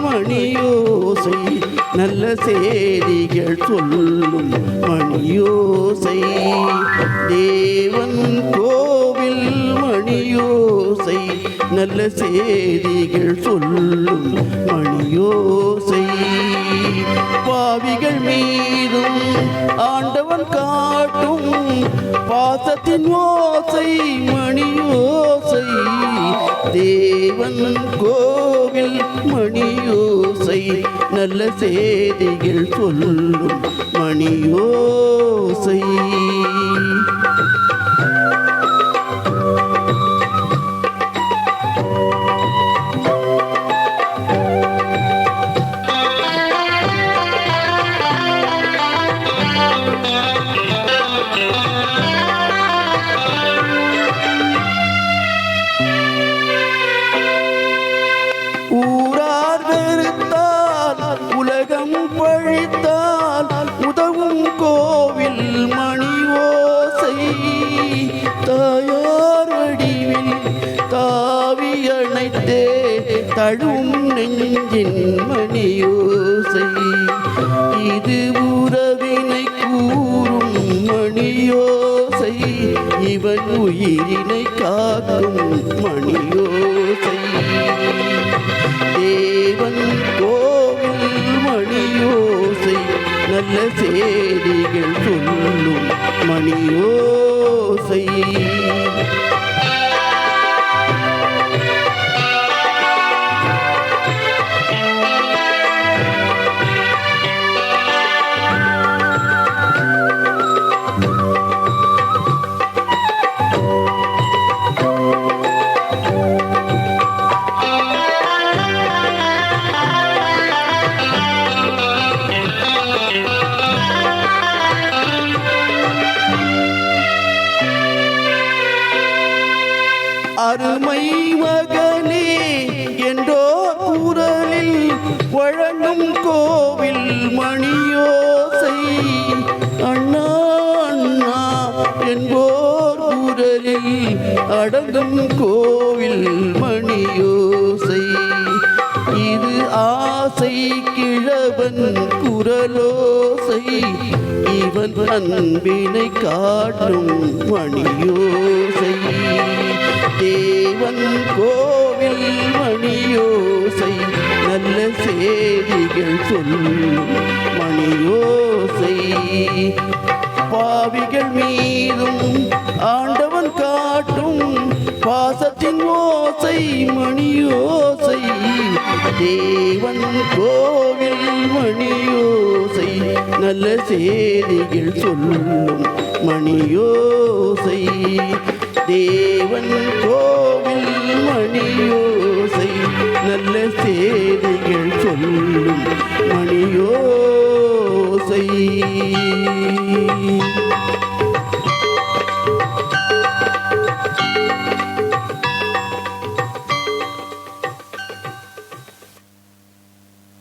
மணியோசை நல்ல செய்திகள் சொல்லும் மணியோசை தேவன் கோவில் மணியோசை நல்ல செய்திகள் சொல்லும் மணியோசை பாவிகள் மீதும் ஆண்டவன் காட்டும் பாசத்தின் ஓசை மணியோசை தேவன் கோவில் மணியோசை நல்ல செய்திகள் சொல்லும் மணியோசை ஊரார் வெறுத்தால் உலகம் பழித்தால் உதவும் கோவில் மணியோசை தாயார் வடிவில் தாவி அணைத்தே தழும் நெஞ்சின் மணியோசை இது உறவினை கூறும் மணியோசை இவன் உயிரினை காக்கும் மணியோசை தேவன் கோவில் மணியோசை நல்ல செய்திகள் சொல்லும் மணியோசை அருமை மகனே என்றோ குரலில் வழங்கும் கோவில் மணியோசை அண்ணா அண்ணா என்போர் குரலில் அடங்கும் கோவில் மணியோசை இது ஆசை கிழவன் குரலோசை இவன் அன்பினை காட்டும் மணியோசை தேவன் கோவில் மணியோசை நல்ல செய்திகள் சொல்லும் மணியோசை பாவிகள் மீதும் ஆண்டவன் காட்டும் பாசத்தின் ஓசை மணியோசை தேவன் கோவில் மணியோசை நல்ல செய்திகள் சொல்லும் மணியோசை தேவன் கோவில் மணியோசை நல்ல செய்திகள் சொல்லும் மணியோசை